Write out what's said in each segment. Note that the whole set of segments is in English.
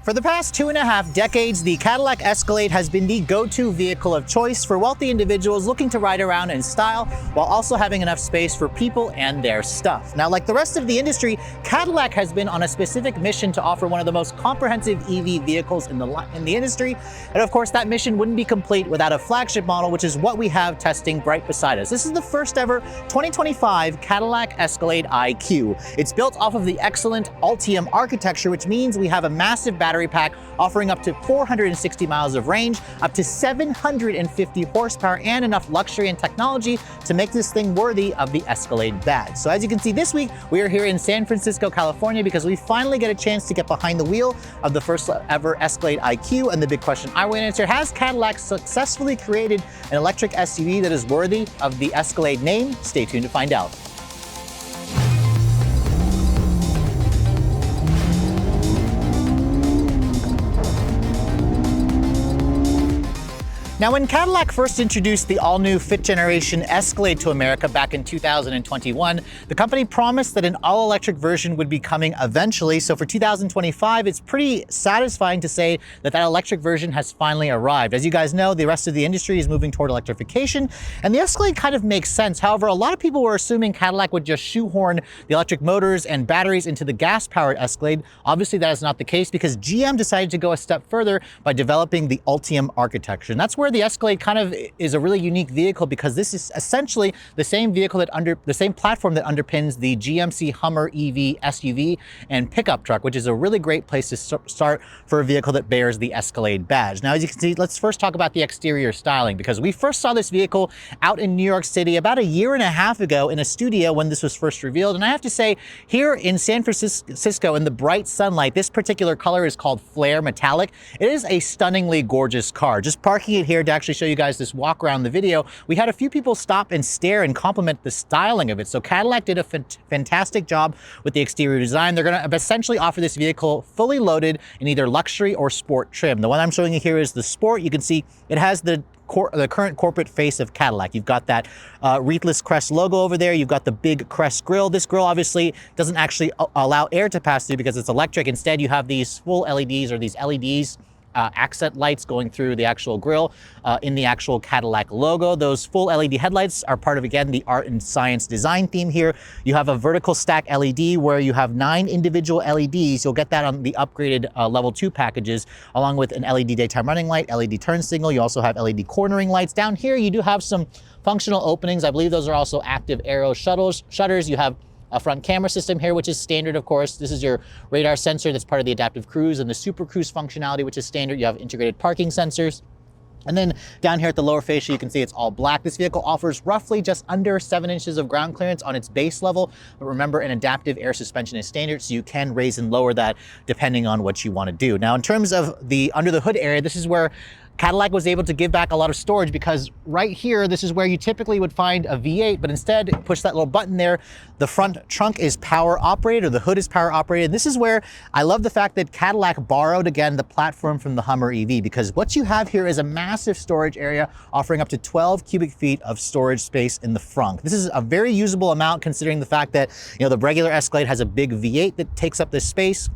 For the past 2.5 decades, the Cadillac Escalade has been the go-to vehicle of choice for wealthy individuals looking to ride around in style while also having enough space for people and their stuff. Now, like the rest of the industry, Cadillac has been on a specific mission to offer one of the most comprehensive EV vehicles in the industry. And of course, that mission wouldn't be complete without a flagship model, which is what we have testing right beside us. This is the first ever 2025 Cadillac Escalade IQ. It's built off of the excellent Ultium architecture, which means we have a massive battery pack offering up to 460 miles of range, up to 750 horsepower, and enough luxury and technology to make this thing worthy of the Escalade badge. So as you can see, this week we are here in San Francisco, California, because we finally get a chance to get behind the wheel of the first ever Escalade IQ. And the big question I want to answer: has Cadillac successfully created an electric SUV that is worthy of the Escalade name? Stay tuned to find out. Now, when Cadillac first introduced the all-new fifth generation Escalade to America back in 2021, the company promised that an all-electric version would be coming eventually. So for 2025, it's pretty satisfying to say that that electric version has finally arrived. As you guys know, the rest of the industry is moving toward electrification, and the Escalade kind of makes sense. However, a lot of people were assuming Cadillac would just shoehorn the electric motors and batteries into the gas-powered Escalade. Obviously, that is not the case, because GM decided to go a step further by developing the Ultium architecture. And that's where the Escalade kind of is a really unique vehicle, because this is essentially the same vehicle the same platform that underpins the GMC Hummer EV SUV and pickup truck, which is a really great place to start for a vehicle that bears the Escalade badge. Now, as you can see, let's first talk about the exterior styling, because we first saw this vehicle out in New York City about 1.5 years ago in a studio when this was first revealed. And I have to say, here in San Francisco in the bright sunlight, this particular color is called Flare Metallic. It is a stunningly gorgeous car. Just parking it here to actually show you guys this walk around the video, we had a few people stop and stare and compliment the styling of it. So Cadillac did a fantastic job with the exterior design. They're going to essentially offer this vehicle fully loaded in either luxury or sport trim. The one I'm showing you here is the Sport. You can see it has the current corporate face of Cadillac. You've got that wreathless crest logo over there. You've got the big crest grille. This grille obviously doesn't actually allow air to pass through because it's electric. Instead, you have these full LEDs, or these LEDs, accent lights going through the actual grille in the actual Cadillac logo. Those full LED headlights are part of, again, the art and science design theme here. You have a vertical stack LED where you have 9 individual LEDs. You'll get that on the upgraded level 2 packages, along with an LED daytime running light, LED turn signal. You also have LED cornering lights. Down here, you do have some functional openings. I believe those are also active arrow shutters. You have a front camera system here, which is standard, of course. This is your radar sensor that's part of the adaptive cruise, and the super cruise functionality, which is standard. You have integrated parking sensors. And then down here at the lower fascia, you can see it's all black. This vehicle offers roughly just under 7 inches of ground clearance on its base level. But remember, an adaptive air suspension is standard, so you can raise and lower that depending on what you want to do. Now, in terms of the under the hood area, this is where Cadillac was able to give back a lot of storage, because right here, this is where you typically would find a V8, but instead push that little button there. The front trunk is power operated, or the hood is power operated. This is where I love the fact that Cadillac borrowed, again, the platform from the Hummer EV, because what you have here is a massive storage area offering up to 12 cubic feet of storage space in the front. This is a very usable amount, considering the fact that, you know, the regular Escalade has a big V8 that takes up this space.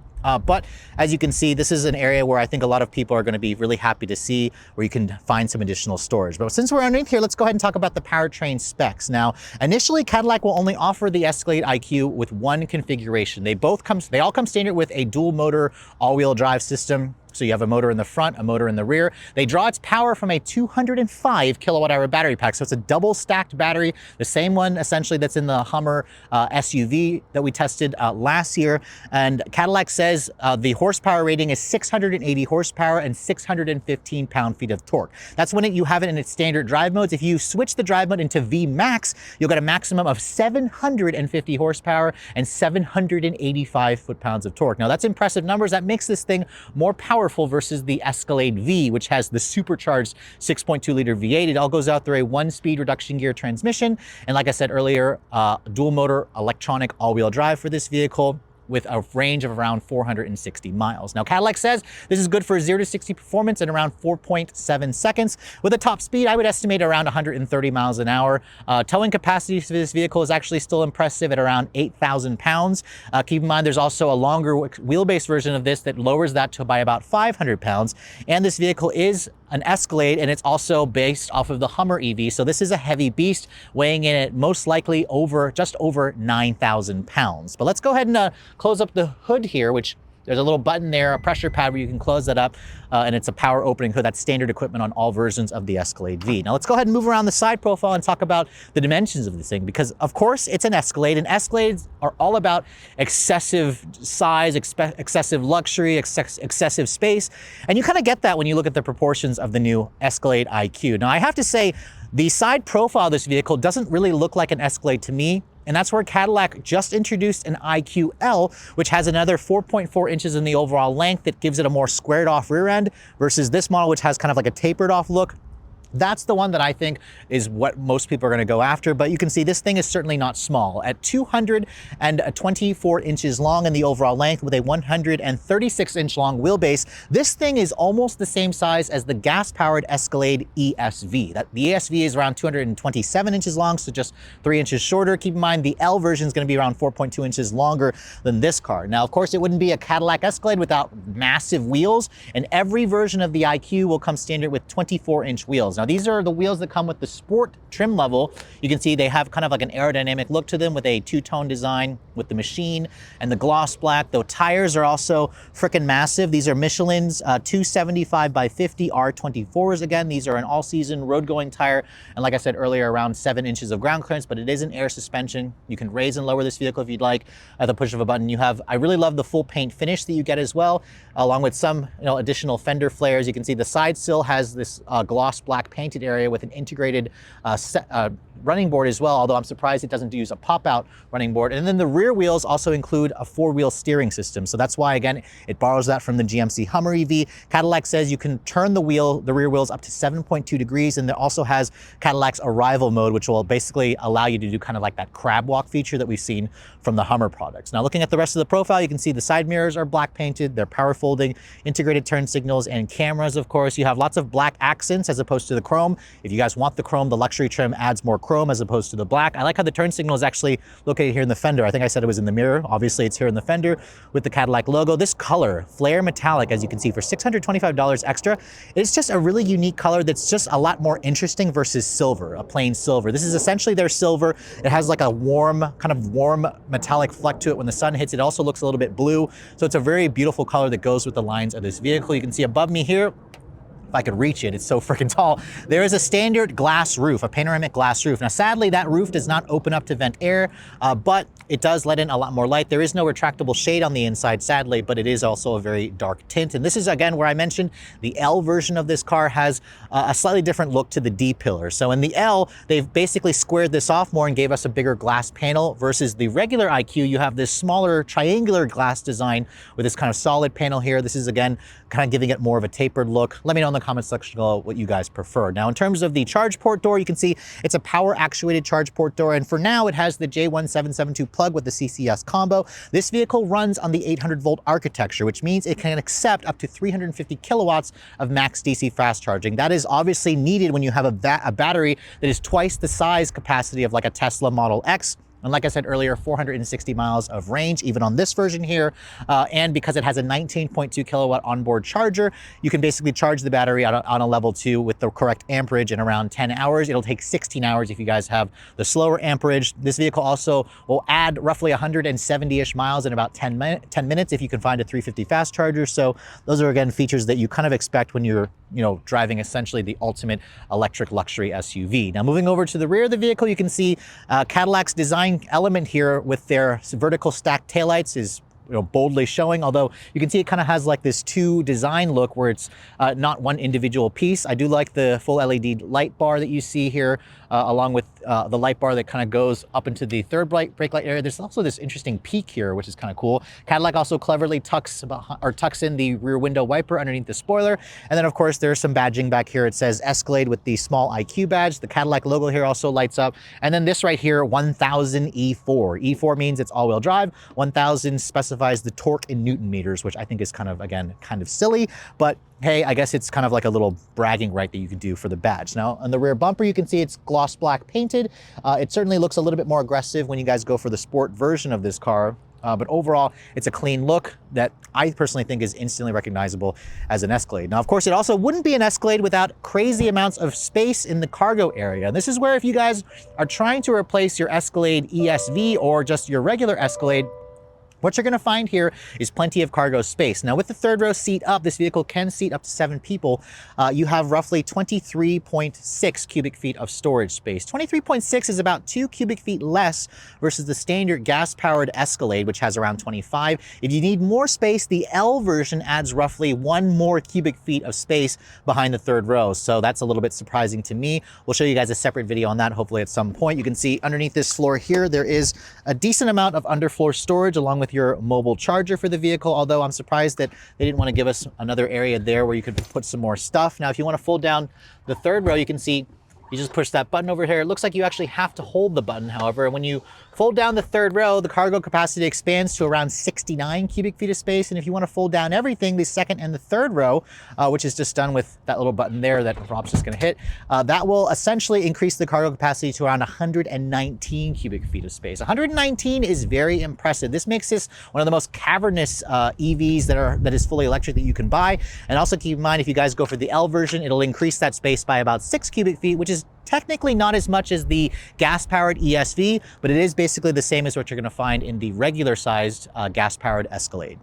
But as you can see, this is an area where I think a lot of people are going to be really happy to see, where you can find some additional storage. But since we're underneath here, let's go ahead and talk about the powertrain specs. Now, initially, Cadillac will only offer the Escalade IQ with one configuration. They all come standard with a dual motor all-wheel drive system. So you have a motor in the front, a motor in the rear. They draw its power from a 205 kilowatt hour battery pack. So it's a double stacked battery, the same one essentially that's in the Hummer SUV that we tested last year. And Cadillac says the horsepower rating is 680 horsepower and 615 pound-feet of torque. That's when you have it in its standard drive modes. If you switch the drive mode into V Max, you'll get a maximum of 750 horsepower and 785 foot-pounds of torque. Now, that's impressive numbers. That makes this thing more powerful versus the Escalade V, which has the supercharged 6.2 liter V8. It all goes out through a 1-speed reduction gear transmission. And like I said earlier, dual motor electronic all-wheel drive for this vehicle. with a range of around 460 miles. Now, Cadillac says this is good for 0 to 60 performance in around 4.7 seconds. With a top speed, I would estimate around 130 miles an hour. Towing capacity for this vehicle is actually still impressive at around 8,000 pounds. Keep in mind, there's also a longer wheelbase version of this that lowers that to by about 500 pounds. And this vehicle is an Escalade, and it's also based off of the Hummer EV. So this is a heavy beast, weighing in at most likely just over 9,000 pounds. But let's go ahead and close up the hood here, which there's a little button there, a pressure pad where you can close that up, and it's a power opening hood. That's standard equipment on all versions of the Escalade V. Now let's go ahead and move around the side profile and talk about the dimensions of this thing, because of course it's an Escalade, and Escalades are all about excessive size, excessive luxury, excessive space, and you kind of get that when you look at the proportions of the new Escalade IQ. Now I have to say, the side profile of this vehicle doesn't really look like an Escalade to me. And that's where Cadillac just introduced an IQ-L, which has another 4.4 inches in the overall length that gives it a more squared off rear end versus this model, which has kind of like a tapered off look. That's the one that I think is what most people are going to go after, but you can see this thing is certainly not small. At 224 inches long in the overall length with a 136-inch long wheelbase, this thing is almost the same size as the gas-powered Escalade ESV. The ESV is around 227 inches long, so just 3 inches shorter. Keep in mind, the L version is going to be around 4.2 inches longer than this car. Now, of course, it wouldn't be a Cadillac Escalade without massive wheels, and every version of the IQ will come standard with 24-inch wheels. Now, these are the wheels that come with the sport trim level. You can see they have kind of like an aerodynamic look to them with a two-tone design with the machine and the gloss black. The tires are also freaking massive. These are Michelin's 275 by 50 R24s. Again, these are an all-season road-going tire. And like I said earlier, around 7 inches of ground clearance, but it is an air suspension. You can raise and lower this vehicle if you'd like at the push of a button. I really love the full paint finish that you get as well, along with some additional fender flares. You can see the side sill has this gloss black painted area with an integrated running board as well, although I'm surprised it doesn't use a pop-out running board. And then the rear wheels also include a 4-wheel steering system. So that's why, again, it borrows that from the GMC Hummer EV. Cadillac says you can turn the rear wheels up to 7.2 degrees, and it also has Cadillac's arrival mode, which will basically allow you to do kind of like that crab walk feature that we've seen from the Hummer products. Now, looking at the rest of the profile, you can see the side mirrors are black painted, they're power folding, integrated turn signals, and cameras, of course. You have lots of black accents as opposed to the chrome. If you guys want the chrome, the luxury trim adds more chrome as opposed to the black. I like how the turn signal is actually located here in the fender. I think I said it was in the mirror. Obviously, it's here in the fender with the Cadillac logo. This color, Flare Metallic, as you can see, for $625 extra, it's just a really unique color that's just a lot more interesting versus silver, a plain silver. This is essentially their silver. It has like a kind of warm metallic fleck to it when the sun hits. It also looks a little bit blue. So it's a very beautiful color that goes with the lines of this vehicle. You can see above me here, if I could reach it, it's so freaking tall. There is a standard glass roof, a panoramic glass roof. Now, sadly, that roof does not open up to vent air, but it does let in a lot more light. There is no retractable shade on the inside, sadly, but it is also a very dark tint. And this is, again, where I mentioned the L version of this car has a slightly different look to the D pillar. So in the L, they've basically squared this off more and gave us a bigger glass panel versus the regular IQ. You have this smaller triangular glass design with this kind of solid panel here. This is, again, kind of giving it more of a tapered look. Let me know in the comments section below what you guys prefer. Now, in terms of the charge port door, you can see it's a power actuated charge port door. And for now, it has the J1772 plug with the CCS combo. This vehicle runs on the 800 volt architecture, which means it can accept up to 350 kilowatts of max DC fast charging. That is obviously needed when you have a battery that is twice the size capacity of like a Tesla Model X. And like I said earlier, 460 miles of range, even on this version here. And because it has a 19.2 kilowatt onboard charger, you can basically charge the battery on a level 2 with the correct amperage in around 10 hours. It'll take 16 hours if you guys have the slower amperage. This vehicle also will add roughly 170-ish miles in about 10 minutes if you can find a 350 fast charger. So those are, again, features that you kind of expect when you're driving essentially the ultimate electric luxury SUV. Now, moving over to the rear of the vehicle, you can see Cadillac's design element here with their vertical stacked taillights is boldly showing, although you can see it kind of has like this two design look where it's not one individual piece. I do like the full LED light bar that you see here, along with the light bar that kind of goes up into the third brake light area. There's also this interesting peak here, which is kind of cool. Cadillac also cleverly tucks in the rear window wiper underneath the spoiler. And then, of course, there's some badging back here. It says Escalade with the small IQ badge. The Cadillac logo here also lights up. And then this right here, 1000 E4. E4 means it's all-wheel drive. 1000 specifies specifies the torque in Newton meters, which I think is kind of, again, kind of silly, but hey, I guess it's kind of like a little bragging right that you could do for the badge. Now, on the rear bumper, you can see it's gloss black painted. It certainly looks a little bit more aggressive when you guys go for the sport version of this car. But overall, it's a clean look that I personally think is instantly recognizable as an Escalade. Now, of course, it also wouldn't be an Escalade without crazy amounts of space in the cargo area. And this is where if you guys are trying to replace your Escalade ESV or just your regular Escalade, what you're gonna find here is plenty of cargo space. Now with the third row seat up, this vehicle can seat up to 7 people. You have roughly 23.6 cubic feet of storage space. 23.6 is about 2 cubic feet less versus the standard gas-powered Escalade, which has around 25. If you need more space, the L version adds roughly 1 more cubic feet of space behind the third row. So that's a little bit surprising to me. We'll show you guys a separate video on that, hopefully at some point. You can see underneath this floor here, there is a decent amount of underfloor storage along with your mobile charger for the vehicle, although I'm surprised that they didn't want to give us another area there where you could put some more stuff. Now, if you want to fold down the third row, you can see you just push that button over here. It looks like you actually have to hold the button, however. When you fold down the third row, the cargo capacity expands to around 69 cubic feet of space. And if you want to fold down everything, the second and the third row, which is just done with that little button there that Rob's just going to hit, that will essentially increase the cargo capacity to around 119 cubic feet of space. 119 is very impressive. This makes this one of the most cavernous EVs that is fully electric that you can buy. And also keep in mind, if you guys go for the L version, it'll increase that space by about 6 cubic feet, which is technically not as much as the gas-powered ESV, but it is basically the same as what you're going to find in the regular-sized gas-powered Escalade.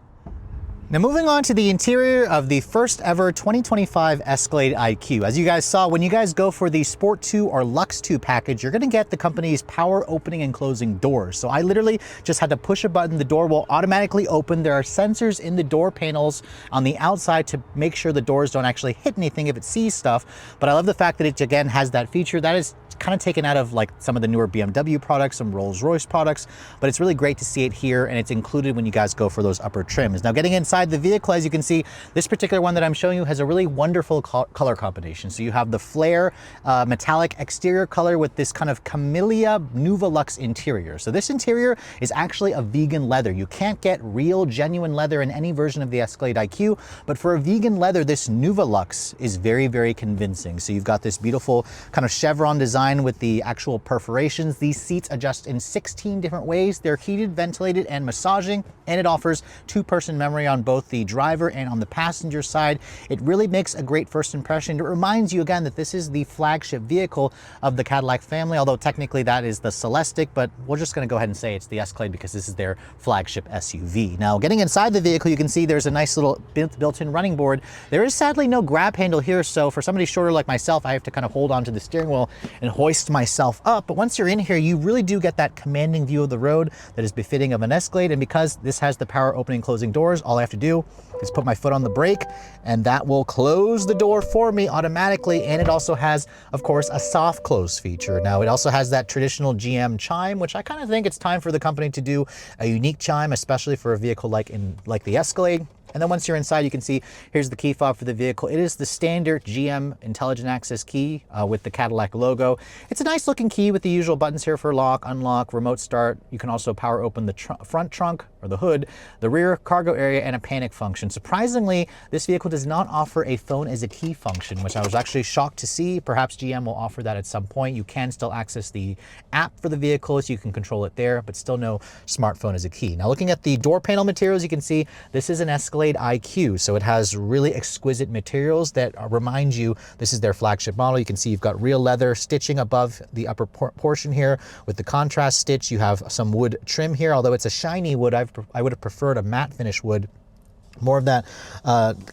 Now moving on to the interior of the first ever 2025 Escalade IQ. As you guys saw, when you guys go for the Sport 2 or Lux 2 package, you're gonna get the company's power opening and closing doors. So I literally just had to push a button, the door will automatically open. There are sensors in the door panels on the outside to make sure the doors don't actually hit anything if it sees stuff. But I love the fact that it again has that feature. That is kind of taken out of like some of the newer BMW products, some Rolls-Royce products, but it's really great to see it here, and it's included when you guys go for those upper trims. Now getting inside the vehicle, as you can see, this particular one that I'm showing you has a really wonderful color combination. So you have the flare metallic exterior color with this kind of Camellia Nuva Lux interior. So this interior is actually a vegan leather. You can't get real genuine leather in any version of the Escalade IQ, but for a vegan leather, this Nuva Lux is very, very convincing. So you've got this beautiful kind of chevron design with the actual perforations. These seats adjust in 16 different ways. They're heated, ventilated, and massaging, and it offers 2-person memory on both the driver and on the passenger side. It really makes a great first impression. It reminds you again that this is the flagship vehicle of the Cadillac family, although technically that is the Celestiq, but we're just going to go ahead and say it's the Escalade because this is their flagship SUV. Now, getting inside the vehicle, you can see there's a nice little built-in running board. There is sadly no grab handle here, so for somebody shorter like myself, I have to kind of hold onto the steering wheel and hoist myself up. But once you're in here, you really do get that commanding view of the road that is befitting of an Escalade. And because this has the power opening and closing doors, all I have to do is put my foot on the brake and that will close the door for me automatically. And it also has, of course, a soft close feature. Now it also has that traditional GM chime, which I kind of think it's time for the company to do a unique chime, especially for a vehicle like the Escalade. And then once you're inside, you can see here's the key fob for the vehicle. It is the standard GM Intelligent Access key with the Cadillac logo. It's a nice looking key with the usual buttons here for lock, unlock, remote start. You can also power open the front trunk or the hood, the rear cargo area, and a panic function. Surprisingly, this vehicle does not offer a phone as a key function, which I was actually shocked to see. Perhaps GM will offer that at some point. You can still access the app for the vehicle, so you can control it there, but still no smartphone as a key. Now looking at the door panel materials, you can see this is an Escalade IQ, so it has really exquisite materials that remind you this is their flagship model. You can see you've got real leather stitching above the upper portion here with the contrast stitch. You have some wood trim here, although it's a shiny wood. I would have preferred a matte finish wood. More of that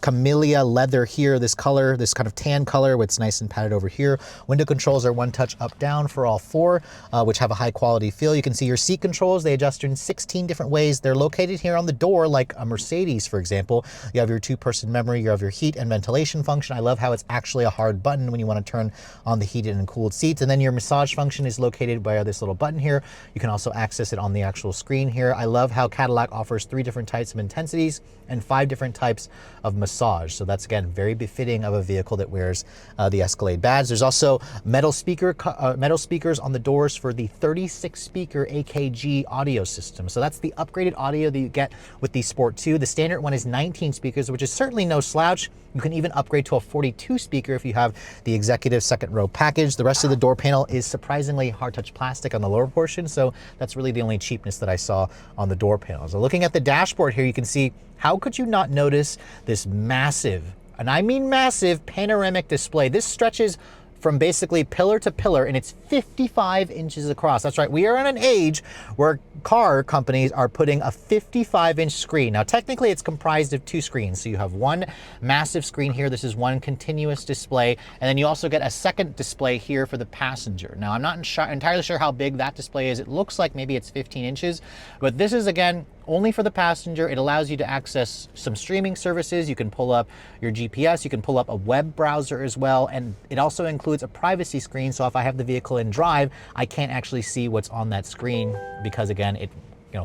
Camellia leather here, this color, this kind of tan color, which is nice and padded over here. Window controls are one touch up down for all four, which have a high quality feel. You can see your seat controls, they adjust in 16 different ways. They're located here on the door like a Mercedes, for example. You have your 2-person memory, you have your heat and ventilation function. I love how it's actually a hard button when you want to turn on the heated and cooled seats. And then your massage function is located by this little button here. You can also access it on the actual screen here. I love how Cadillac offers 3 different types of intensities and 5 different types of massage. So that's, again, very befitting of a vehicle that wears the Escalade badge. There's also metal speakers on the doors for the 36-speaker AKG audio system. So that's the upgraded audio that you get with the Sport 2. The standard one is 19 speakers, which is certainly no slouch. You can even upgrade to a 42 speaker if you have the executive second row package. The rest of the door panel is surprisingly hard touch plastic on the lower portion, so that's really the only cheapness that I saw on the door panel. So looking at the dashboard here, you can see, how could you not notice this massive, and I mean massive, panoramic display? This stretches from basically pillar to pillar, and it's 55 inches across. That's right, we are in an age where car companies are putting a 55-inch screen. Now, technically, it's comprised of 2 screens. So you have one massive screen here. This is one continuous display, and then you also get a second display here for the passenger. Now, I'm not entirely sure how big that display is. It looks like maybe it's 15 inches, but this is, again, only for the passenger. It allows you to access some streaming services. You can pull up your GPS. You can pull up a web browser as well. And it also includes a privacy screen. So if I have the vehicle in drive, I can't actually see what's on that screen because, again, it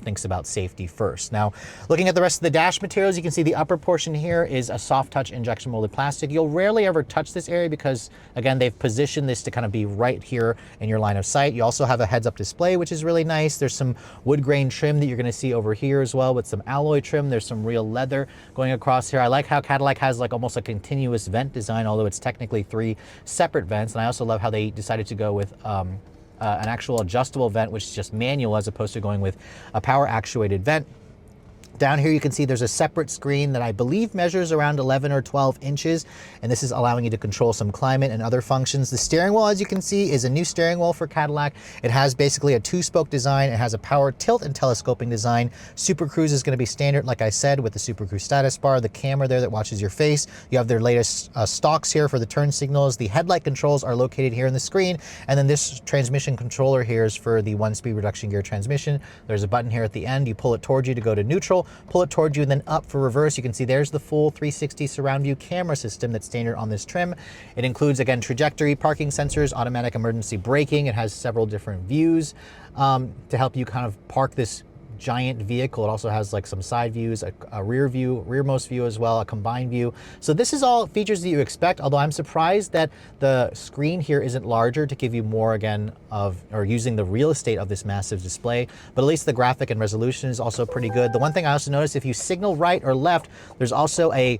thinks about safety first. Now, looking at the rest of the dash materials, you can see the upper portion here is a soft touch injection molded plastic. You'll rarely ever touch this area because, again, they've positioned this to kind of be right here in your line of sight. You also have a heads up display, which is really nice. There's some wood grain trim that you're gonna see over here as well with some alloy trim. There's some real leather going across here. I like how Cadillac has like almost a continuous vent design, although it's technically 3 separate vents. And I also love how they decided to go with an actual adjustable vent, which is just manual as opposed to going with a power actuated vent. Down here you can see there's a separate screen that I believe measures around 11 or 12 inches, and this is allowing you to control some climate and other functions. The steering wheel, as you can see, is a new steering wheel for Cadillac. It has basically a 2-spoke design. It has a power tilt and telescoping design. Super Cruise is going to be standard, like I said, with the Super Cruise status bar, the camera there that watches your face. You have their latest stocks here for the turn signals. The headlight controls are located here in the screen, and then this transmission controller here is for the 1-speed reduction gear transmission. There's a button here at the end. You pull it towards you to go to neutral, pull it towards you, and then up for reverse. You can see there's the full 360 surround view camera system that's standard on this trim. It includes, again, trajectory, parking sensors, automatic emergency braking. It has several different views to help you kind of park this giant vehicle. It also has like some side views, a rear view, rearmost view as well, a combined view. So this is all features that you expect, although I'm surprised that the screen here isn't larger to give you more, again, or using the real estate of this massive display, but at least the graphic and resolution is also pretty good. The one thing I also noticed, if you signal right or left, there's also a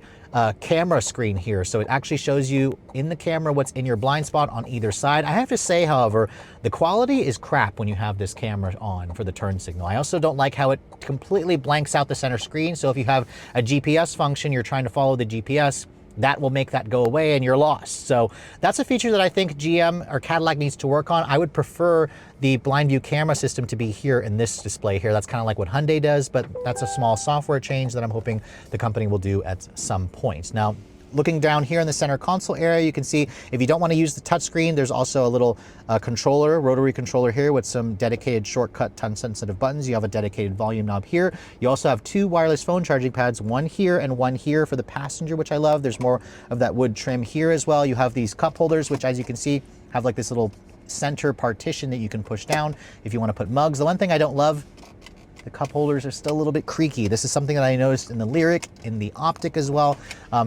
camera screen here. So it actually shows you in the camera what's in your blind spot on either side. I have to say, however, the quality is crap when you have this camera on for the turn signal. I also don't like how it completely blanks out the center screen. So if you have a GPS function, you're trying to follow the GPS, that will make that go away and you're lost. So that's a feature that I think GM or Cadillac needs to work on. I would prefer the blind view camera system to be here in this display here. That's kind of like what Hyundai does, but that's a small software change that I'm hoping the company will do at some point. Now, looking down here in the center console area, you can see if you don't want to use the touchscreen, there's also a little controller, rotary controller here with some dedicated shortcut touch-sensitive buttons. You have a dedicated volume knob here. You also have 2 wireless phone charging pads, one here and one here for the passenger, which I love. There's more of that wood trim here as well. You have these cup holders, which, as you can see, have like this little center partition that you can push down if you want to put mugs. The one thing I don't love, the cup holders are still a little bit creaky. This is something that I noticed in the Lyriq, in the Optic as well.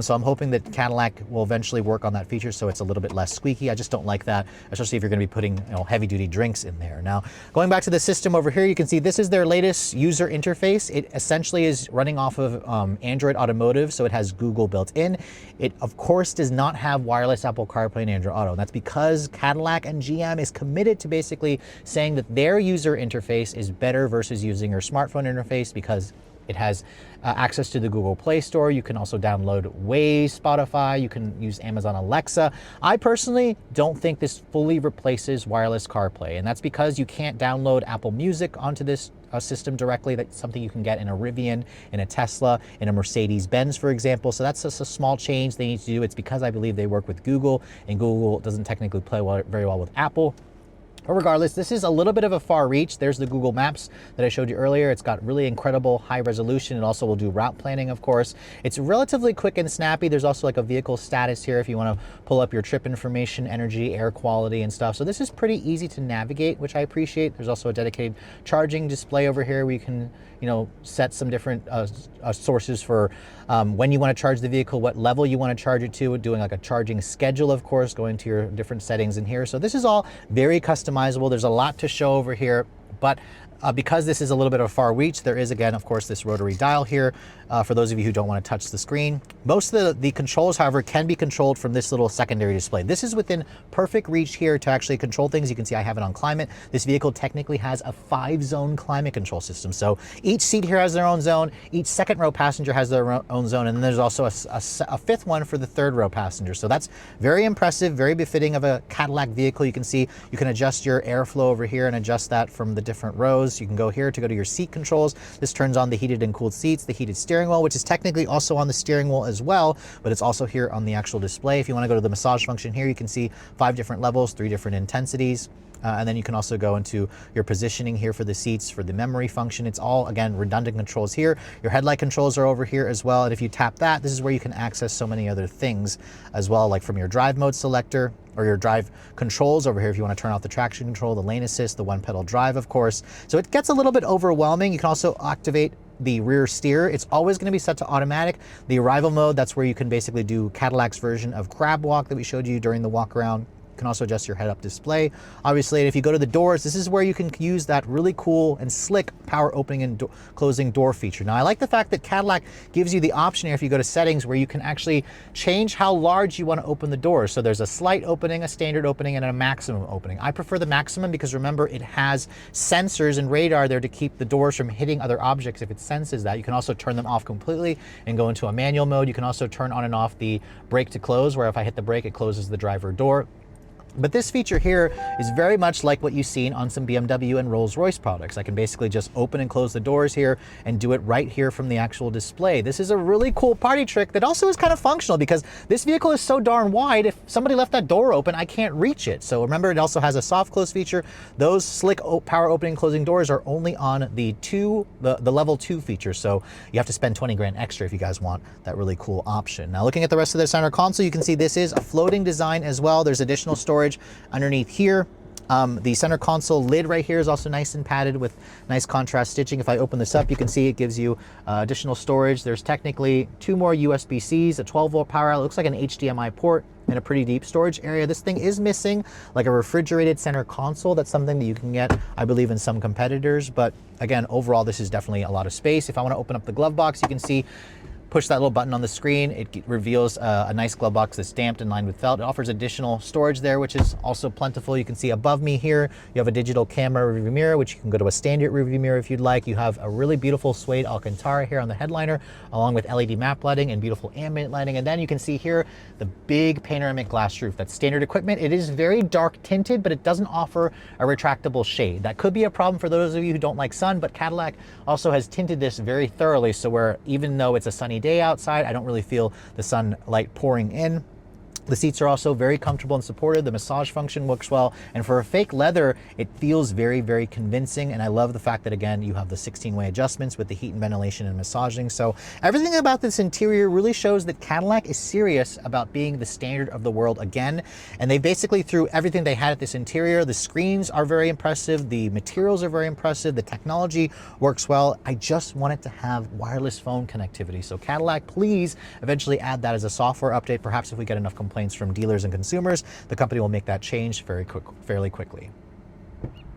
So I'm hoping that Cadillac will eventually work on that feature so it's a little bit less squeaky. I just don't like that, especially if you're going to be putting heavy duty drinks in there. Now, going back to the system over here, you can see this is their latest user interface. It essentially is running off of Android Automotive, so it has Google built in. It, of course, does not have wireless Apple CarPlay and Android Auto. And that's because Cadillac and GM is committed to basically saying that their user interface is better versus using your smartphone interface because it has access to the Google Play Store. You can also download Waze, Spotify. You can use Amazon Alexa. I personally don't think this fully replaces wireless CarPlay, and that's because you can't download Apple Music onto this system directly. That's something you can get in a Rivian, in a Tesla, in a Mercedes-Benz, for example. So that's just a small change they need to do. It's because I believe they work with Google, and Google doesn't technically play very well with Apple. But regardless, this is a little bit of a far reach. There's the Google Maps that I showed you earlier. It's got really incredible high resolution. It also will do route planning, of course. It's relatively quick and snappy. There's also like a vehicle status here if you want to pull up your trip information, energy, air quality and stuff. So this is pretty easy to navigate, which I appreciate. There's also a dedicated charging display over here where you can, set some different sources for when you want to charge the vehicle, what level you want to charge it to, doing like a charging schedule, of course, going to your different settings in here. So this is all very customizable. There's a lot to show over here, but because this is a little bit of a far reach, there is, again, of course, this rotary dial here for those of you who don't want to touch the screen. Most of the controls, however, can be controlled from this little secondary display. This is within perfect reach here to actually control things. You can see I have it on climate. This vehicle technically has a 5-zone climate control system. So each seat here has their own zone. Each second row passenger has their own zone. And then there's also a fifth one for the third row passenger. So that's very impressive, very befitting of a Cadillac vehicle. You can see you can adjust your airflow over here and adjust that from the different rows. You can go here to go to your seat controls. This turns on the heated and cooled seats, the heated steering wheel, which is technically also on the steering wheel as well, but it's also here on the actual display. If you want to go to the massage function here, you can see 5 different levels, 3 different intensities. And then you can also go into your positioning here for the seats, for the memory function. It's all, again, redundant controls here. Your headlight controls are over here as well. And if you tap that, this is where you can access so many other things as well, like from your drive mode selector or your drive controls over here if you want to turn off the traction control, the lane assist, the one pedal drive, of course. So it gets a little bit overwhelming. You can also activate the rear steer. It's always going to be set to automatic. The arrival mode, that's where you can basically do Cadillac's version of crab walk that we showed you during the walk around. You can also adjust your head-up display. Obviously, if you go to the doors, this is where you can use that really cool and slick power opening and closing door feature. Now, I like the fact that Cadillac gives you the option here if you go to settings where you can actually change how large you want to open the doors. So there's a slight opening, a standard opening, and a maximum opening. I prefer the maximum because remember, it has sensors and radar there to keep the doors from hitting other objects if it senses that. You can also turn them off completely and go into a manual mode. You can also turn on and off the brake to close, where if I hit the brake, it closes the driver door. But this feature here is very much like what you've seen on some BMW and Rolls-Royce products. I can basically just open and close the doors here and do it right here from the actual display. This is a really cool party trick that also is kind of functional because this vehicle is so darn wide, if somebody left that door open, I can't reach it. So remember, it also has a soft close feature. Those slick power opening and closing doors are only on the level 2 feature. So you have to spend 20 grand extra if you guys want that really cool option. Now, looking at the rest of the center console, you can see this is a floating design as well. There's additional storage underneath here. The center console lid right here is also nice and padded with nice contrast stitching. If I open this up, you can see it gives you additional storage. There's technically 2 more USB-Cs, a 12-volt power outlet, looks like an HDMI port, and a pretty deep storage area. This thing is missing like a refrigerated center console. That's something that you can get, I believe, in some competitors. But again, overall, this is definitely a lot of space. If I want to open up the glove box, you can see push that little button on the screen. It reveals a nice glove box that's stamped and lined with felt. It offers additional storage there, which is also plentiful. You can see above me here, you have a digital camera rearview mirror, which you can go to a standard rearview mirror if you'd like. You have a really beautiful suede Alcantara here on the headliner, along with LED map lighting and beautiful ambient lighting. And then you can see here the big panoramic glass roof. That's standard equipment. It is very dark tinted, but it doesn't offer a retractable shade. That could be a problem for those of you who don't like sun, but Cadillac also has tinted this very thoroughly, so where even though it's a sunny day outside, I don't really feel the sunlight pouring in. The seats are also very comfortable and supported. The massage function works well. And for a fake leather, it feels very, very convincing. And I love the fact that, again, you have the 16-way adjustments with the heat and ventilation and massaging. So everything about this interior really shows that Cadillac is serious about being the standard of the world again. And they basically threw everything they had at this interior. The screens are very impressive. The materials are very impressive. The technology works well. I just want it to have wireless phone connectivity. So Cadillac, please eventually add that as a software update. Perhaps if we get enough complaints from dealers and consumers, the company will make that change fairly quickly.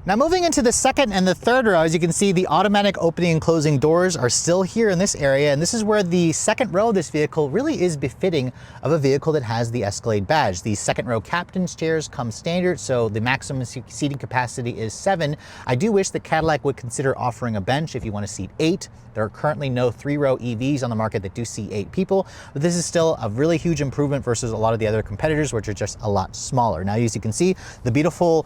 Now, moving into the second and the third row, as you can see, the automatic opening and closing doors are still here in this area, and this is where the second row of this vehicle really is befitting of a vehicle that has the Escalade badge. The second row captain's chairs come standard, so the maximum seating capacity is 7. I do wish that Cadillac would consider offering a bench if you want to seat 8. There are currently no 3-row EVs on the market that do seat 8 people, but this is still a really huge improvement versus a lot of the other competitors, which are just a lot smaller. Now, as you can see, the beautiful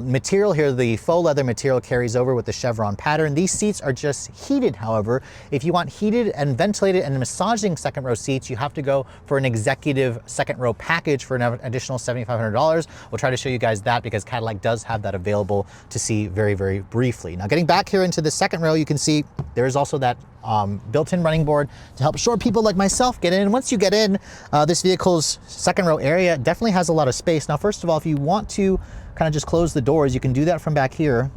material here, the the faux leather material carries over with the chevron pattern. These seats are just heated, however. If you want heated and ventilated and massaging second row seats, you have to go for an executive second row package for an additional $7,500. We'll try to show you guys that because Cadillac does have that available to see very, very briefly. Now getting back here into the second row, you can see there is also that built-in running board to help short people like myself get in. And once you get in, this vehicle's second row area definitely has a lot of space. Now, first of all, if you want to kind of just close the doors, you can do that from back here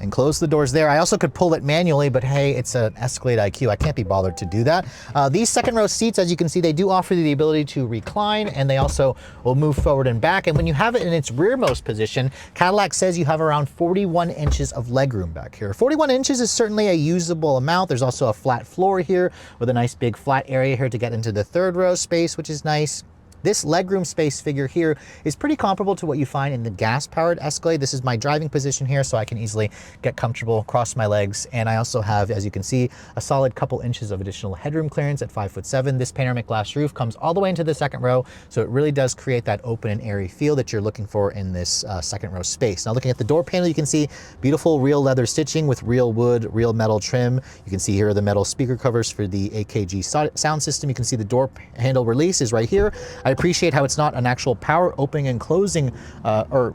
and close the doors there. I also could pull it manually, but hey, it's an Escalade IQ. I can't be bothered to do that. These second row seats, as you can see, they do offer the ability to recline, and they also will move forward and back. And when you have it in its rearmost position, Cadillac says you have around 41 inches of legroom back here. 41 inches is certainly a usable amount. There's also a flat floor here with a nice big flat area here to get into the third row space, which is nice. This legroom space figure here is pretty comparable to what you find in the gas-powered Escalade. This is my driving position here, so I can easily get comfortable, cross my legs. And I also have, as you can see, a solid couple inches of additional headroom clearance at 5'7". This panoramic glass roof comes all the way into the second row, so it really does create that open and airy feel that you're looking for in this second row space. Now looking at the door panel, you can see beautiful real leather stitching with real wood, real metal trim. You can see here are the metal speaker covers for the AKG sound system. You can see the door handle release is right here. I appreciate how it's not an actual power opening and closing or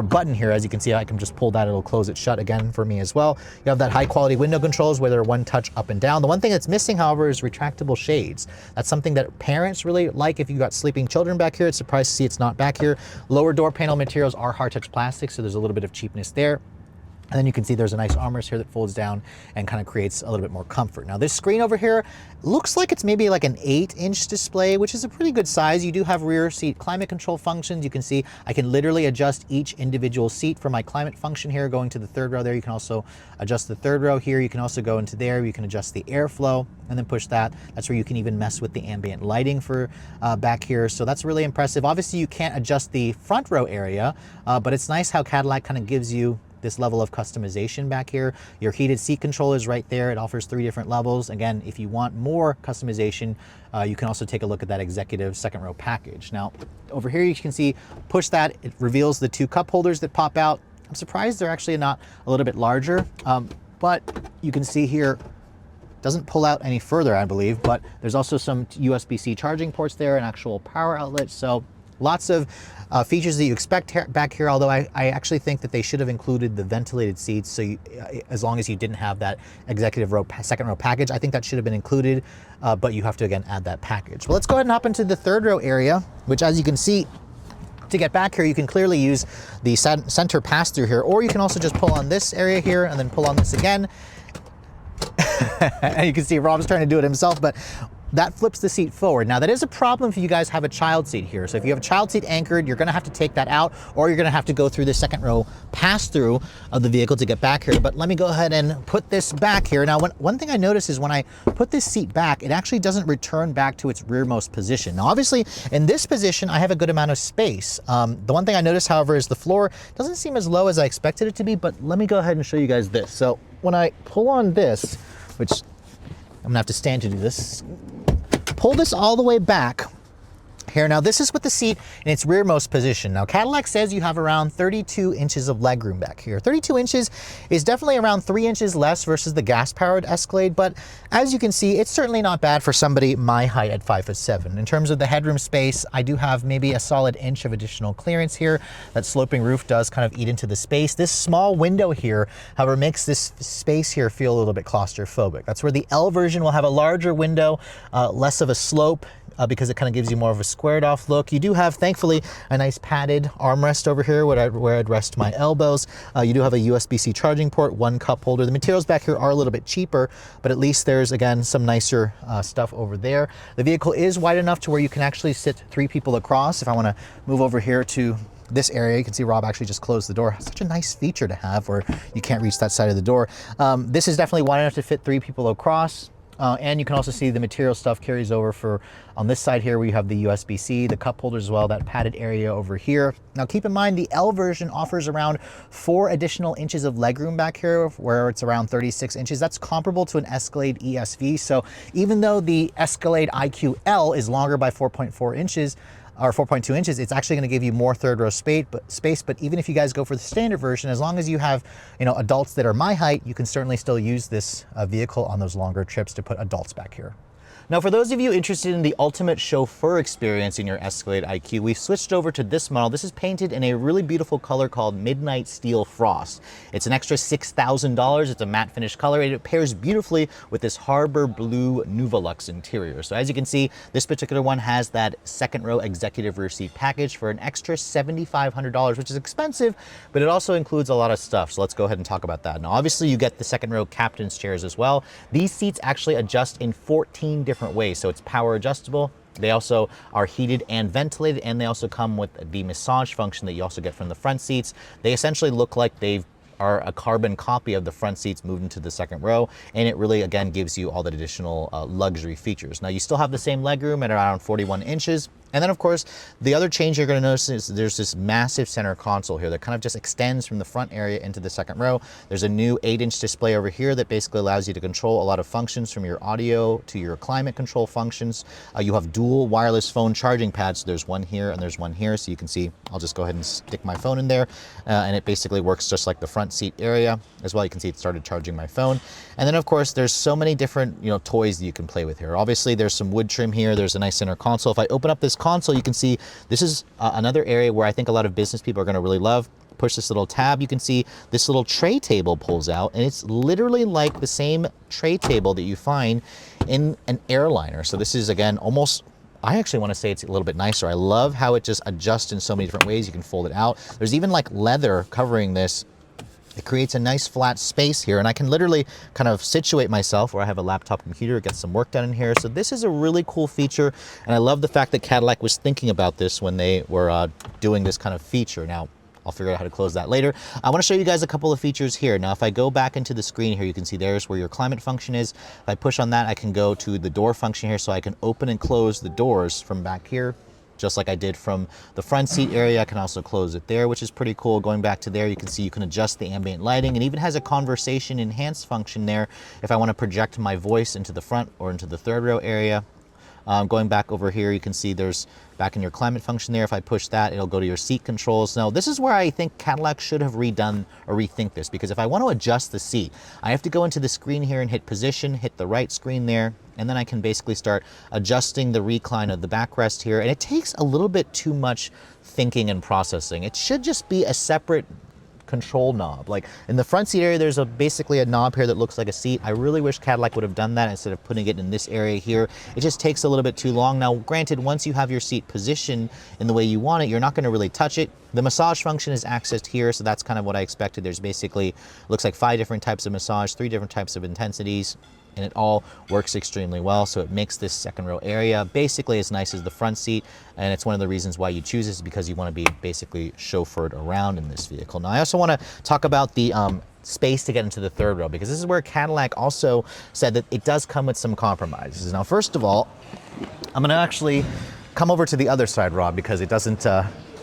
button here. As you can see, I can just pull that, it'll close it shut again for me as well. You have that high quality window controls where they're one touch up and down. The one thing that's missing, however, is retractable shades. That's something that parents really like. If you've got sleeping children back here, it's surprised to see it's not back here. Lower door panel materials are hard touch plastic, so there's a little bit of cheapness there. And then you can see there's a nice armrest here that folds down and kind of creates a little bit more comfort. Now this screen over here looks like it's maybe like an 8-inch display, which is a pretty good size. You do have rear seat climate control functions. You can see I can literally adjust each individual seat for my climate function here, going to the third row there. You can also adjust the third row here. You can also go into there. You can adjust the airflow and then push that. That's where you can even mess with the ambient lighting for back here. So that's really impressive. Obviously you can't adjust the front row area, but it's nice how Cadillac kind of gives you this level of customization back here. Your heated seat control is right there. It offers 3 different levels. Again, if you want more customization, you can also take a look at that executive second row package. Now, over here you can see, push that, it reveals the 2 cup holders that pop out. I'm surprised they're actually not a little bit larger, but you can see here, doesn't pull out any further, I believe, but there's also some USB-C charging ports there, an actual power outlet. So lots of features that you expect back here, although I actually think that they should have included the ventilated seats. So as long as you didn't have that executive row, second row package, I think that should have been included, but you have to, again, add that package. Well, let's go ahead and hop into the third row area, which, as you can see, to get back here, you can clearly use the center pass-through here, or you can also just pull on this area here and then pull on this again. And you can see Rob's trying to do it himself, but that flips the seat forward. Now that is a problem if you guys have a child seat here. So if you have a child seat anchored, you're gonna have to take that out, or you're gonna have to go through the second row pass-through of the vehicle to get back here. But let me go ahead and put this back here. Now one thing I notice is when I put this seat back, it actually doesn't return back to its rearmost position. Now obviously in this position, I have a good amount of space. The one thing I notice, however, is the floor doesn't seem as low as I expected it to be, but let me go ahead and show you guys this. So when I pull on this, which I'm gonna have to stand to do this, pull this all the way back here. Now this is with the seat in its rearmost position. Now Cadillac says you have around 32 inches of legroom back here. 32 inches is definitely around 3 inches less versus the gas-powered Escalade, but as you can see, it's certainly not bad for somebody my height at 5'7". In terms of the headroom space, I do have maybe a solid inch of additional clearance here. That sloping roof does kind of eat into the space. This small window here, however, makes this space here feel a little bit claustrophobic. That's where the L version will have a larger window, less of a slope, because it kind of gives you more of a squared off look. You do have, thankfully, a nice padded armrest over here where I'd rest my elbows. You do have a USB-C charging port, 1 cup holder. The materials back here are a little bit cheaper, but at least there's, again, some nicer stuff over there. The vehicle is wide enough to where you can actually sit 3 people across. If I want to move over here to this area, you can see Rob actually just closed the door. Such a nice feature to have where you can't reach that side of the door. This is definitely wide enough to fit 3 people across. And you can also see the material stuff carries over for on this side here where you have the USB-C, the cup holders as well, that padded area over here. Now keep in mind the L version offers around 4 additional inches of legroom back here where it's around 36 inches. That's comparable to an Escalade ESV. So even though the Escalade IQ L is longer by 4.4 inches, or 4.2 inches, it's actually going to give you more third row space. But even if you guys go for the standard version, as long as you have, adults that are my height, you can certainly still use this vehicle on those longer trips to put adults back here. Now, for those of you interested in the ultimate chauffeur experience in your Escalade IQ, we've switched over to this model. This is painted in a really beautiful color called Midnight Steel Frost. It's an extra $6,000. It's a matte finish color, and it pairs beautifully with this Harbor Blue Nuvolux interior. So as you can see, this particular one has that second row executive rear seat package for an extra $7,500, which is expensive, but it also includes a lot of stuff. So let's go ahead and talk about that. Now, obviously, you get the second row captain's chairs as well. These seats actually adjust in 14 different ways, so it's power adjustable. They also are heated and ventilated, and they also come with the massage function that you also get from the front seats. They essentially look like they are a carbon copy of the front seats moved into the second row, and it really, again, gives you all the additional luxury features. Now, you still have the same legroom at around 41 inches. And then, of course, the other change you're going to notice is there's this massive center console here that kind of just extends from the front area into the second row. There's a new 8-inch display over here that basically allows you to control a lot of functions, from your audio to your climate control functions. You have dual wireless phone charging pads. So there's one here and there's one here. So you can see, I'll just go ahead and stick my phone in there, and it basically works just like the front seat area as well. You can see it started charging my phone. And then, of course, there's so many different toys that you can play with here. Obviously, there's some wood trim here. There's a nice center console. If I open up this console, you can see this is another area where I think a lot of business people are going to really love. Push this little tab, you can see this little tray table pulls out, and it's literally like the same tray table that you find in an airliner. So this is, again, almost, I actually want to say it's a little bit nicer. I love how it just adjusts in so many different ways. You can fold it out. There's even like leather covering this. It creates a nice flat space here, and I can literally kind of situate myself where I have a laptop computer, get some work done in here. So this is a really cool feature, and I love the fact that Cadillac was thinking about this when they were doing this kind of feature. Now, I'll figure out how to close that later. I want to show you guys a couple of features here. Now, if I go back into the screen here, you can see there's where your climate function is. If I push on that, I can go to the door function here, so I can open and close the doors from back here, just like I did from the front seat area. I can also close it there, which is pretty cool. Going back to there, you can see you can adjust the ambient lighting, and even has a conversation enhanced function there if I want to project my voice into the front or into the third row area. Going back over here, you can see there's back in your climate function there. If I push that, it'll go to your seat controls. Now, this is where I think Cadillac should have redone or rethink this, because if I want to adjust the seat, I have to go into the screen here and hit position, hit the right screen there, and then I can basically start adjusting the recline of the backrest here. And it takes a little bit too much thinking and processing. It should just be a separate control knob. Like in the front seat area, there's basically a knob here that looks like a seat. I really wish Cadillac would have done that instead of putting it in this area here. It just takes a little bit too long. Now, granted, once you have your seat positioned in the way you want it, you're not going to really touch it. The massage function is accessed here, so that's kind of what I expected. There's basically, looks like 5 different types of massage, 3 different types of intensities, and it all works extremely well. So it makes this second row area basically as nice as the front seat, and it's one of the reasons why you choose this, because you want to be basically chauffeured around in this vehicle. Now, I also want to talk about the space to get into the third row, because this is where Cadillac also said that it does come with some compromises. Now, first of all, I'm going to actually come over to the other side, Rob, because it doesn't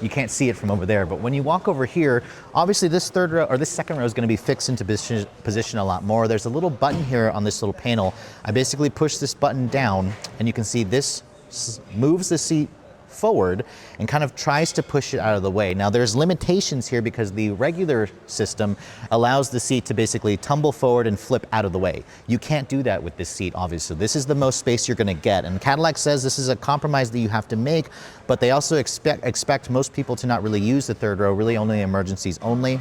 you can't see it from over there, but when you walk over here, obviously this third row, or this second row, is going to be fixed into position a lot more. There's a little button here on this little panel. I basically push this button down, and you can see this moves the seat forward and kind of tries to push it out of the way. Now, there's limitations here because the regular system allows the seat to basically tumble forward and flip out of the way. You can't do that with this seat, obviously. This is the most space you're going to get, and Cadillac says this is a compromise that you have to make, but they also expect most people to not really use the third row, really only emergencies only.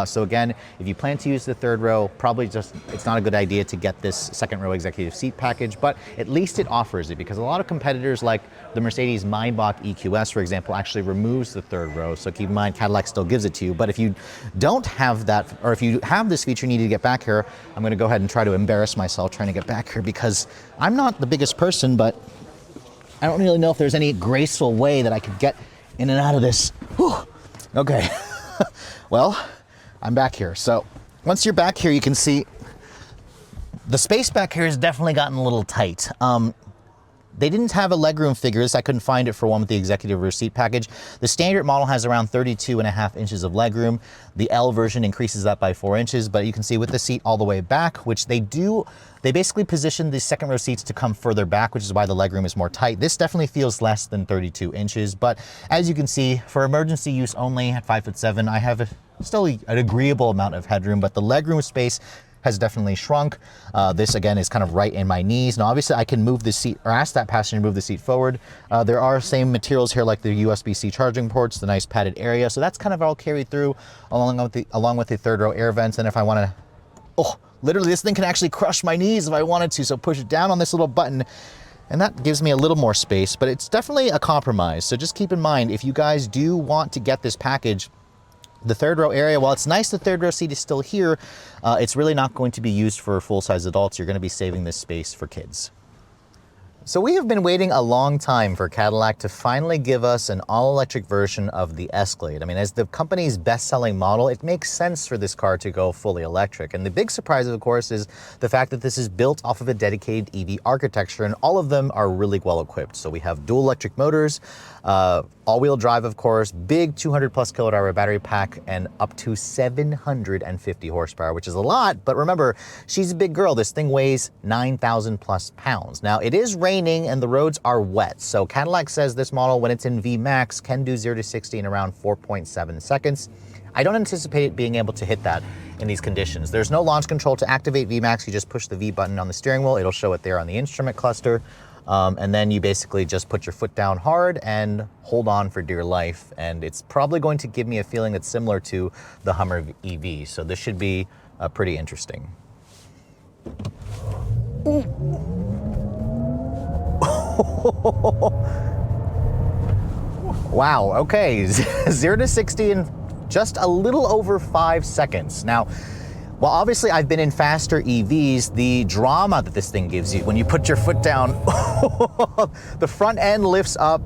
So again, if you plan to use the third row, probably just, it's not a good idea to get this second row executive seat package, but at least it offers it, because a lot of competitors like the Mercedes Maybach EQS, for example, actually removes the third row. So keep in mind, Cadillac still gives it to you. But if you don't have that, or if you have this feature and you need to get back here, I'm going to go ahead and try to embarrass myself trying to get back here, because I'm not the biggest person, but I don't really know if there's any graceful way that I could get in and out of this. Whew. Okay. Well, I'm back here. So once you're back here, you can see the space back here has definitely gotten a little tight. They didn't have a legroom figure. I couldn't find it for one with the executive rear seat package. The standard model has around 32.5 inches of legroom. The L version increases that by 4 inches, but you can see with the seat all the way back, which they basically position the second row seats to come further back, which is why the legroom is more tight. This definitely feels less than 32 inches, but as you can see, for emergency use only at 5'7", I have still an agreeable amount of headroom, but the legroom space has definitely shrunk. This again is kind of right in my knees. Now obviously I can move the seat, or ask that passenger to move the seat forward. There are same materials here like the USB-C charging ports, the nice padded area. So that's kind of all carried through along with the third row air vents. And if I want to, oh, literally this thing can actually crush my knees if I wanted to. So push it down on this little button and that gives me a little more space, but it's definitely a compromise. So just keep in mind, if you guys do want to get this package, the third row area, while it's nice the third row seat is still here, it's really not going to be used for full-size adults. You're going to be saving this space for kids. So we have been waiting a long time for Cadillac to finally give us an all-electric version of the Escalade. I mean, as the company's best-selling model, it makes sense for this car to go fully electric. And the big surprise, of course, is the fact that this is built off of a dedicated EV architecture, and all of them are really well-equipped. So we have dual electric motors, all-wheel drive, of course, big 200+ kilowatt-hour battery pack, and up to 750 horsepower, which is a lot. But remember, she's a big girl. This thing weighs 9,000+ pounds. Now, it is raining and the roads are wet. So Cadillac says this model, when it's in VMAX, can do 0 to 60 in around 4.7 seconds. I don't anticipate it being able to hit that in these conditions. There's no launch control to activate VMAX. You just push the V button on the steering wheel. It'll show it there on the instrument cluster. And then you basically just put your foot down hard and hold on for dear life. And it's probably going to give me a feeling that's similar to the Hummer EV. So this should be pretty interesting. Wow, okay, 0 to 60 in just a little over 5 seconds. Now, well, obviously I've been in faster EVs. The drama that this thing gives you when you put your foot down, the front end lifts up,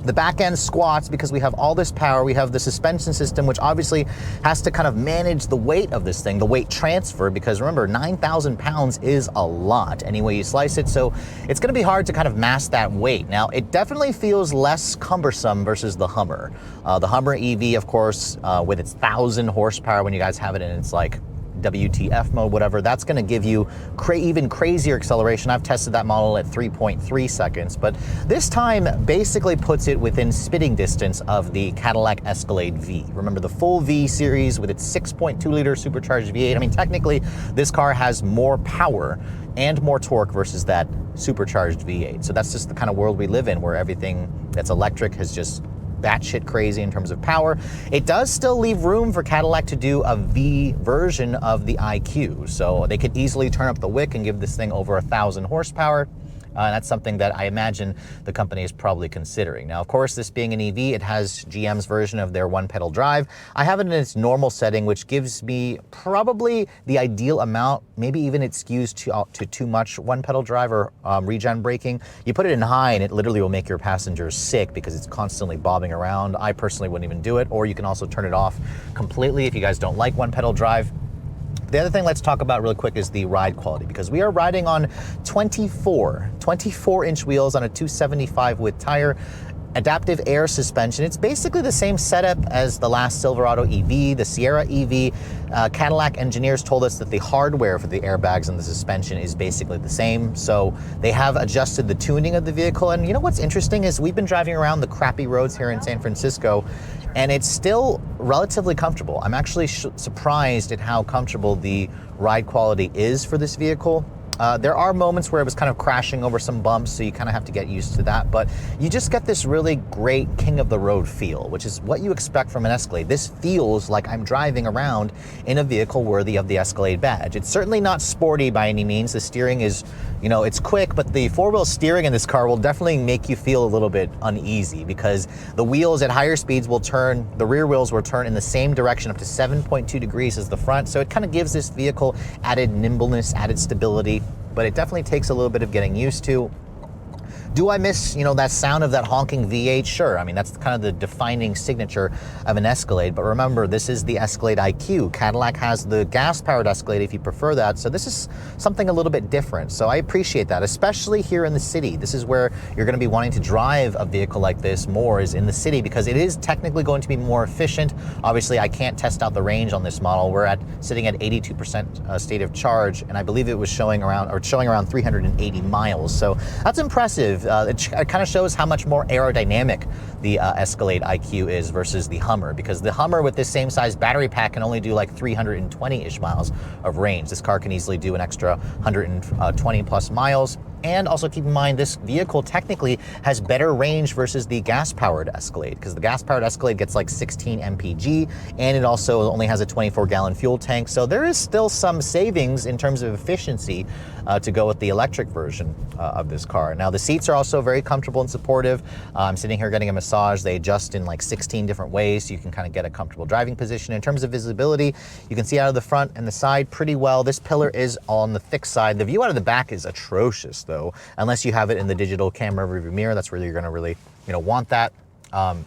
the back end squats because we have all this power. We have the suspension system, which obviously has to kind of manage the weight of this thing, the weight transfer, because remember, 9,000 pounds is a lot any way you slice it. So it's gonna be hard to kind of mask that weight. Now, it definitely feels less cumbersome versus the Hummer. The Hummer EV, of course, with its 1,000 horsepower, when you guys have it in its like WTF mode, whatever, that's going to give you even crazier acceleration. I've tested that model at 3.3 seconds, but this time basically puts it within spitting distance of the Cadillac Escalade V. Remember the full V series with its 6.2 liter supercharged V8. I mean, technically this car has more power and more torque versus that supercharged V8. So that's just the kind of world we live in, where everything that's electric has just batshit crazy in terms of power. It does still leave room for Cadillac to do a V version of the IQ. So they could easily turn up the wick and give this thing over 1,000 horsepower. That's something that I imagine the company is probably considering. Now, of course, this being an EV, it has GM's version of their one-pedal drive. I have it in its normal setting, which gives me probably the ideal amount. Maybe even it skews to too much one-pedal drive or regen braking. You put it in high and it literally will make your passengers sick because it's constantly bobbing around. I personally wouldn't even do it. Or you can also turn it off completely if you guys don't like one-pedal drive. The other thing let's talk about real quick is the ride quality, because we are riding on 24-inch wheels on a 275 width tire, adaptive air suspension. It's basically the same setup as the last Silverado EV, the Sierra EV. Cadillac engineers told us that the hardware for the airbags and the suspension is basically the same. So they have adjusted the tuning of the vehicle. And you know what's interesting is we've been driving around the crappy roads here in San Francisco, and it's still relatively comfortable. I'm actually surprised at how comfortable the ride quality is for this vehicle. There are moments where it was kind of crashing over some bumps, so you kind of have to get used to that, but you just get this really great king of the road feel, which is what you expect from an Escalade. This feels like I'm driving around in a vehicle worthy of the Escalade badge. It's certainly not sporty by any means. The steering is, you know, it's quick, but the four-wheel steering in this car will definitely make you feel a little bit uneasy, because the wheels at higher speeds will turn, the rear wheels will turn in the same direction up to 7.2 degrees as the front, so it kind of gives this vehicle added nimbleness, added stability, but it definitely takes a little bit of getting used to. Do I miss, that sound of that honking V8? Sure. I mean, that's kind of the defining signature of an Escalade. But remember, this is the Escalade IQ. Cadillac has the gas-powered Escalade if you prefer that. So this is something a little bit different. So I appreciate that, especially here in the city. This is where you're going to be wanting to drive a vehicle like this more, is in the city, because it is technically going to be more efficient. Obviously, I can't test out the range on this model. We're sitting at 82% state of charge, and I believe it was showing around 380 miles. So that's impressive. It kind of shows how much more aerodynamic the Escalade IQ is versus the Hummer, because the Hummer with this same size battery pack can only do like 320-ish miles of range. This car can easily do an extra 120 plus miles. And also keep in mind, this vehicle technically has better range versus the gas-powered Escalade, because the gas-powered Escalade gets like 16 mpg, and it also only has a 24-gallon fuel tank. So there is still some savings in terms of efficiency to go with the electric version of this car. Now, the seats are also very comfortable and supportive. I'm sitting here getting a massage. They adjust in like 16 different ways, so you can kind of get a comfortable driving position. In terms of visibility, you can see out of the front and the side pretty well. This pillar is on the thick side. The view out of the back is atrocious, though, unless you have it in the digital camera rearview mirror. That's where you're going to really, want that. And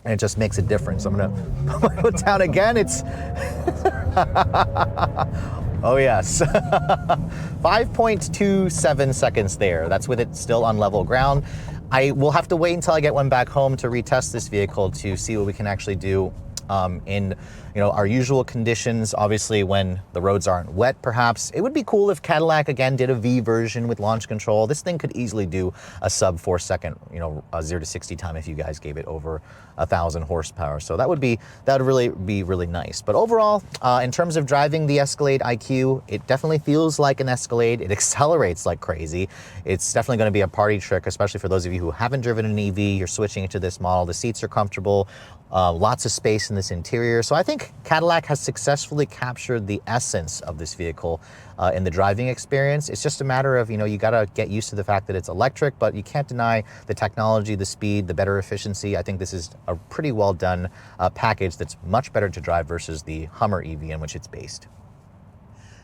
it just makes a difference. I'm going to put my foot down again. It's oh yes, 5.27 seconds there. That's with it still on level ground. I will have to wait until I get one back home to retest this vehicle to see what we can actually do in our usual conditions. Obviously, when the roads aren't wet, perhaps it would be cool if Cadillac again did a V version with launch control. This thing could easily do a sub 4 second 0 to 60 time if you guys gave it over 1,000 horsepower. So that would really be really nice. But overall, in terms of driving the Escalade IQ, it definitely feels like an Escalade. It accelerates like crazy. It's definitely going to be a party trick, especially for those of you who haven't driven an EV. You're switching into this model. The seats are comfortable. Lots of space in this interior. So I think Cadillac has successfully captured the essence of this vehicle in the driving experience. It's just a matter of, you got to get used to the fact that it's electric, but you can't deny the technology, the speed, the better efficiency. I think this is a pretty well done package that's much better to drive versus the Hummer EV in which it's based.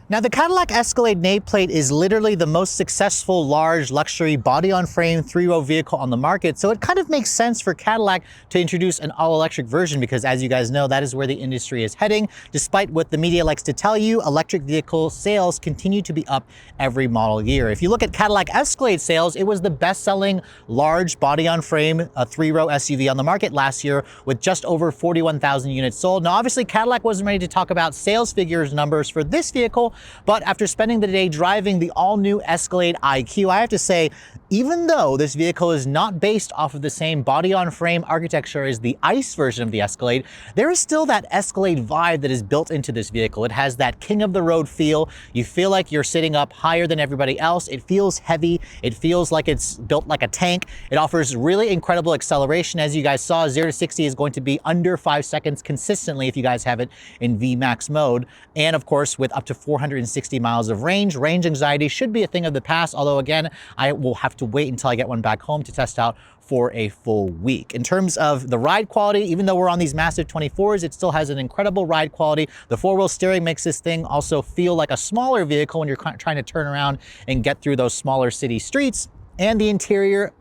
Now, the Cadillac Escalade nameplate is literally the most successful large luxury body-on-frame three-row vehicle on the market, so it kind of makes sense for Cadillac to introduce an all-electric version, because as you guys know, that is where the industry is heading. Despite what the media likes to tell you, electric vehicle sales continue to be up every model year. If you look at Cadillac Escalade sales, it was the best-selling large body-on-frame three-row SUV on the market last year, with just over 41,000 units sold. Now, obviously, Cadillac wasn't ready to talk about sales figures numbers for this vehicle, but after spending the day driving the all-new Escalade IQ, I have to say, even though this vehicle is not based off of the same body-on-frame architecture as the ICE version of the Escalade, there is still that Escalade vibe that is built into this vehicle. It has that king-of-the-road feel. You feel like you're sitting up higher than everybody else. It feels heavy. It feels like it's built like a tank. It offers really incredible acceleration. As you guys saw, 0 to 60 is going to be under 5 seconds consistently if you guys have it in VMAX mode. And of course, with up to 460 miles of range. Range anxiety should be a thing of the past, although again, I will have to wait until I get one back home to test out for a full week. In terms of the ride quality, even though we're on these massive 24s, it still has an incredible ride quality. The four-wheel steering makes this thing also feel like a smaller vehicle when you're trying to turn around and get through those smaller city streets. And the interior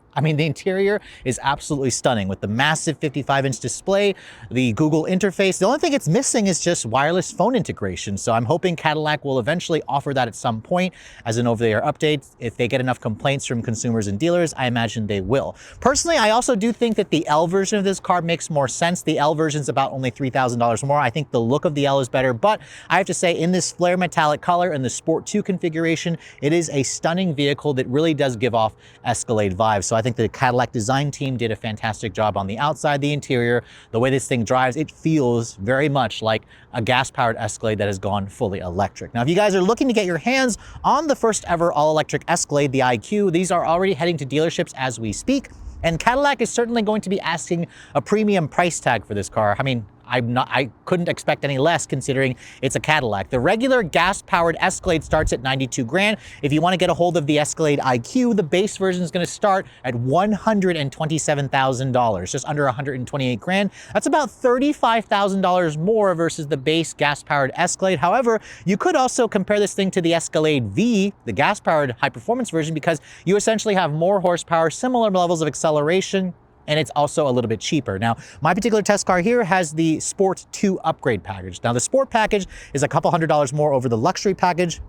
is absolutely stunning with the massive 55-inch display, the Google interface. The only thing it's missing is just wireless phone integration. So I'm hoping Cadillac will eventually offer that at some point as an over-the-air update. If they get enough complaints from consumers and dealers, I imagine they will. Personally, I also do think that the L version of this car makes more sense. The L version is about only $3,000 more. I think the look of the L is better, but I have to say, in this flare metallic color and the Sport 2 configuration, it is a stunning vehicle that really does give off Escalade vibes. So I think the Cadillac design team did a fantastic job on the outside, the interior, the way this thing drives. It feels very much like a gas-powered Escalade that has gone fully electric. Now, if you guys are looking to get your hands on the first ever all-electric Escalade, the IQ, these are already heading to dealerships as we speak. And Cadillac is certainly going to be asking a premium price tag for this car. I mean, I couldn't expect any less considering it's a Cadillac. The regular gas-powered Escalade starts at 92 grand. If you want to get a hold of the Escalade IQ, the base version is going to start at $127,000, just under 128 grand. That's about $35,000 more versus the base gas-powered Escalade. However, you could also compare this thing to the Escalade V, the gas-powered high-performance version, because you essentially have more horsepower, similar levels of acceleration, and it's also a little bit cheaper. Now, my particular test car here has the Sport 2 upgrade package. Now, the Sport package is a couple $100 more over the luxury package.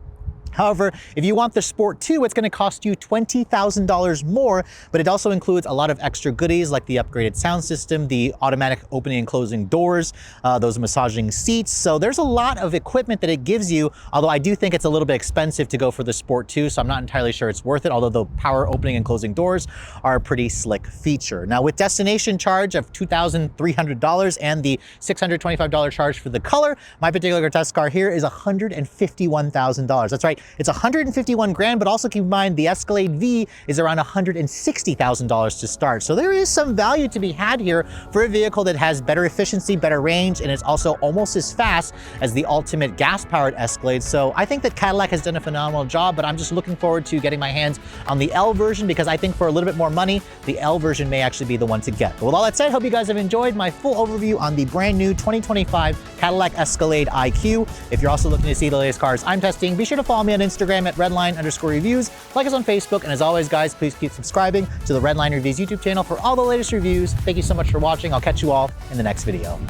However, if you want the Sport 2, it's going to cost you $20,000 more, but it also includes a lot of extra goodies like the upgraded sound system, the automatic opening and closing doors, those massaging seats. So there's a lot of equipment that it gives you, although I do think it's a little bit expensive to go for the Sport 2, so I'm not entirely sure it's worth it, although the power opening and closing doors are a pretty slick feature. Now, with destination charge of $2,300 and the $625 charge for the color, my particular test car here is $151,000. That's right. It's 151 grand, but also keep in mind the Escalade V is around $160,000 to start. So there is some value to be had here for a vehicle that has better efficiency, better range, and is also almost as fast as the ultimate gas-powered Escalade. So I think that Cadillac has done a phenomenal job, but I'm just looking forward to getting my hands on the L version because I think for a little bit more money, the L version may actually be the one to get. But with all that said, hope you guys have enjoyed my full overview on the brand new 2025 Cadillac Escalade IQ. If you're also looking to see the latest cars I'm testing, be sure to follow me on Instagram at Redline_reviews, like us on Facebook, and as always, guys, please keep subscribing to the Redline Reviews YouTube channel for all the latest reviews. Thank you so much for watching. I'll catch you all in the next video.